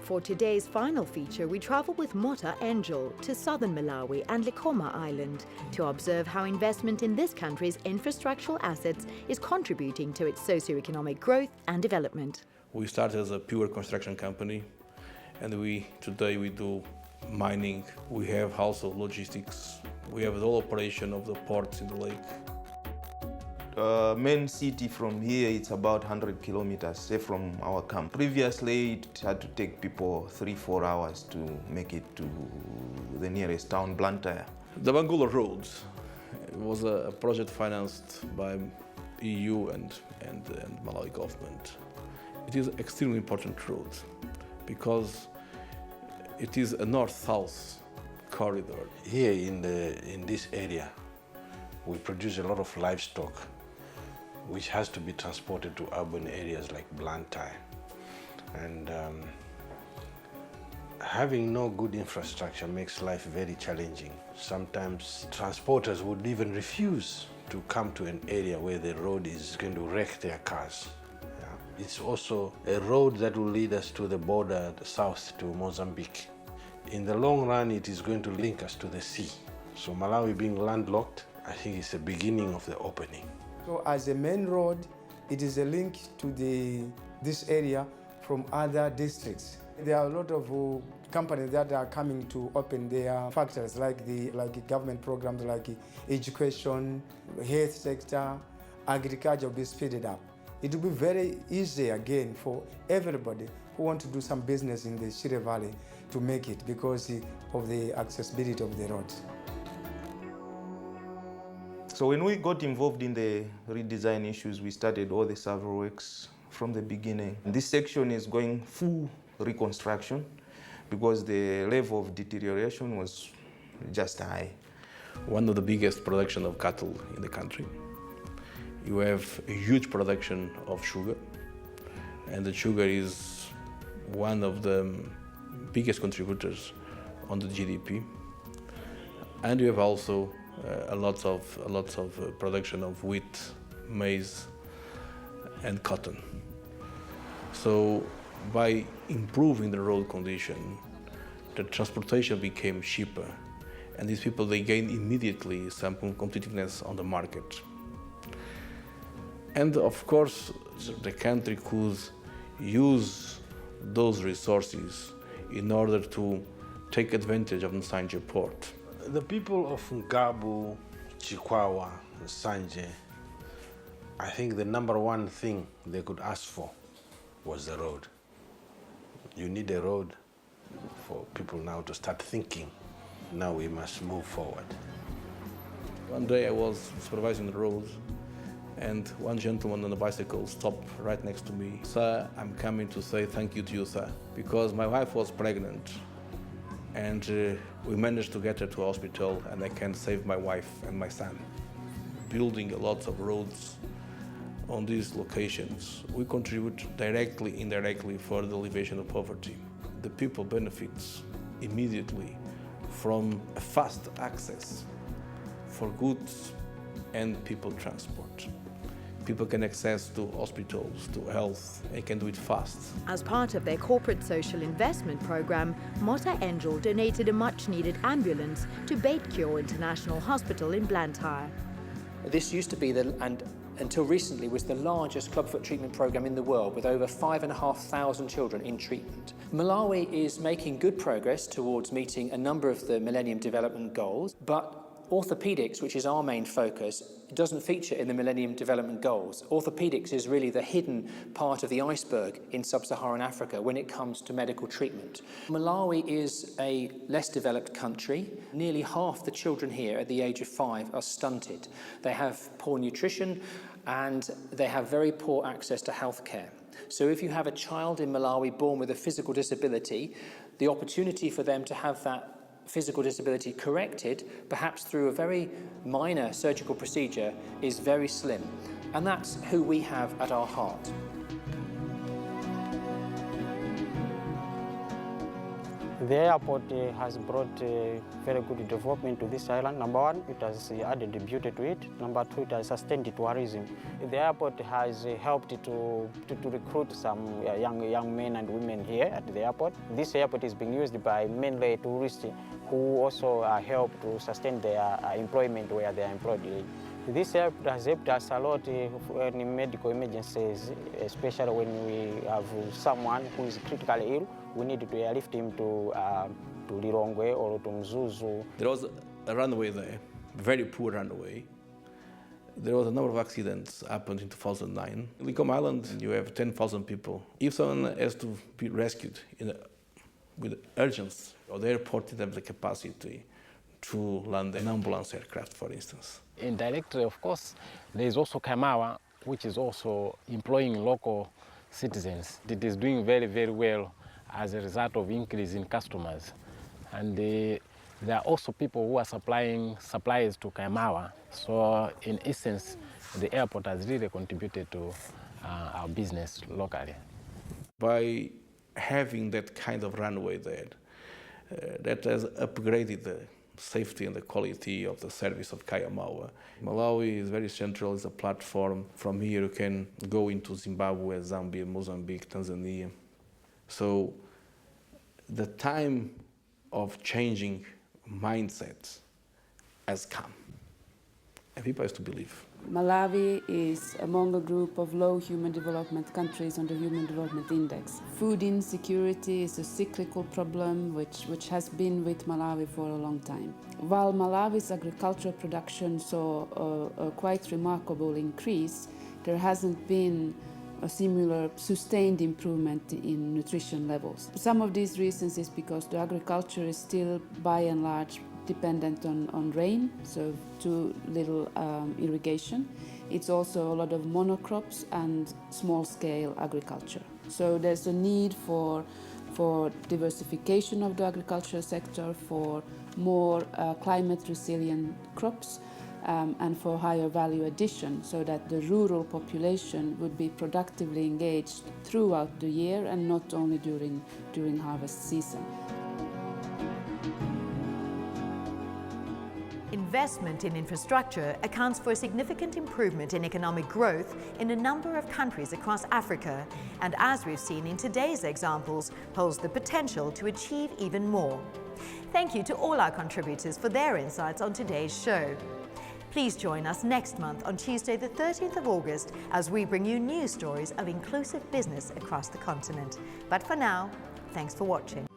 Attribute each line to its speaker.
Speaker 1: For today's final feature, we travel with Mota-Engil to southern Malawi and Likoma Island to observe how investment in this country's infrastructural assets is contributing to its socio-economic growth and development.
Speaker 2: We started as a pure construction company, and today we do mining, we have also logistics, we have the whole operation of the ports in the lake.
Speaker 3: Main city from here, it's about 100 kilometers say from our camp. Previously, it had to take people 3-4 hours to make it to the nearest town, Blantyre.
Speaker 2: The Bangula Road was a project financed by EU and Malawi government. It is an extremely important road because it is a north-south corridor.
Speaker 4: Here in this area, we produce a lot of livestock which has to be transported to urban areas like Blantyre. And having no good infrastructure makes life very challenging. Sometimes transporters would even refuse to come to an area where the road is going to wreck their cars. Yeah. It's also a road that will lead us to the border, the south to Mozambique. In the long run, it is going to link us to the sea. So Malawi being landlocked, I think it's the beginning of the opening.
Speaker 5: So as a main road, it is a link to this area from other districts. There are a lot of companies that are coming to open their factories, like government programs like education, health sector, agriculture will be speeded up. It will be very easy again for everybody who want to do some business in the Shire Valley to make it because of the accessibility of the roads.
Speaker 3: So when we got involved in the redesign issues, we started all the survey works from the beginning. This section is going full reconstruction because the level of deterioration was just high.
Speaker 2: One of the biggest production of cattle in the country. You have a huge production of sugar, and the sugar is one of the biggest contributors on the GDP. And you have also a lot of production of wheat, maize, and cotton. So by improving the road condition, the transportation became cheaper, and these people, they gained immediately some competitiveness on the market. And of course, the country could use those resources in order to take advantage of the Nsanje port.
Speaker 4: The people of Ngabu, Chikhwawa, Nsanje, I think the number one thing they could ask for was the road. You need a road for people now to start thinking, now we must move forward.
Speaker 2: One day I was supervising the roads, and one gentleman on a bicycle stopped right next to me. "Sir, I'm coming to say thank you to you, sir, because my wife was pregnant, and we managed to get her to a hospital, and I can save my wife and my son." Building a lot of roads on these locations, we contribute directly, indirectly for the alleviation of poverty. The people benefits immediately from a fast access for goods and people transport. People can access to hospitals, to health, and can do it fast.
Speaker 1: As part of their corporate social investment program, Mota-Engil donated a much-needed ambulance to Bait-Cure International Hospital in Blantyre.
Speaker 6: This used to be, and until recently, was the largest clubfoot treatment program in the world, with over 5,500 children in treatment. Malawi is making good progress towards meeting a number of the Millennium Development Goals, but orthopedics, which is our main focus, doesn't feature in the Millennium Development Goals. Orthopedics is really the hidden part of the iceberg in sub-Saharan Africa when it comes to medical treatment. Malawi is a less developed country. Nearly half the children here at the age of 5 are stunted. They have poor nutrition and they have very poor access to healthcare. So if you have a child in Malawi born with a physical disability, the opportunity for them to have that physical disability corrected, perhaps through a very minor surgical procedure, is very slim. And that's who we have at our heart.
Speaker 7: The airport has brought very good development to this island. Number one, it has added beauty to it. Number two, it has sustained tourism. The airport has helped to recruit some young men and women here at the airport. This airport is being used by mainly tourists who also help to sustain their employment where they are employed. This airport has helped us a lot in medical emergencies, especially when we have someone who is critically ill. We need to airlift him to Lilongwe or to Mzuzu.
Speaker 2: There was a runway there, very poor runway. There was a number of accidents happened in 2009. In Likoma Island, you have 10,000 people. If someone has to be rescued with urgency, or the airport didn't have the capacity to land an ambulance aircraft, for instance.
Speaker 8: Indirectly, of course, there is also Chikhwawa, which is also employing local citizens. It is doing very, very well as a result of increase in customers. And there are also people who are supplying supplies to Chikhwawa. So in essence, the airport has really contributed to our business locally.
Speaker 2: By having that kind of runway there, that has upgraded the safety and the quality of the service of Chikhwawa. Malawi is very central, it's a platform. From here you can go into Zimbabwe, Zambia, Mozambique, Tanzania. So the time of changing mindsets has come, and people have to believe.
Speaker 9: Malawi is among a group of low human development countries on the Human Development Index. Food insecurity is a cyclical problem which has been with Malawi for a long time. While Malawi's agricultural production saw a quite remarkable increase, there hasn't been a similar sustained improvement in nutrition levels. Some of these reasons is because the agriculture is still by and large dependent on rain, so too little irrigation. It's also a lot of monocrops and small-scale agriculture. So there's a need for diversification of the agricultural sector, for more climate-resilient crops, and for higher value addition, so that the rural population would be productively engaged throughout the year and not only during harvest season.
Speaker 1: Investment in infrastructure accounts for a significant improvement in economic growth in a number of countries across Africa, and as we've seen in today's examples, holds the potential to achieve even more. Thank you to all our contributors for their insights on today's show. Please join us next month on Tuesday the 13th of August as we bring you news stories of inclusive business across the continent. But for now, thanks for watching.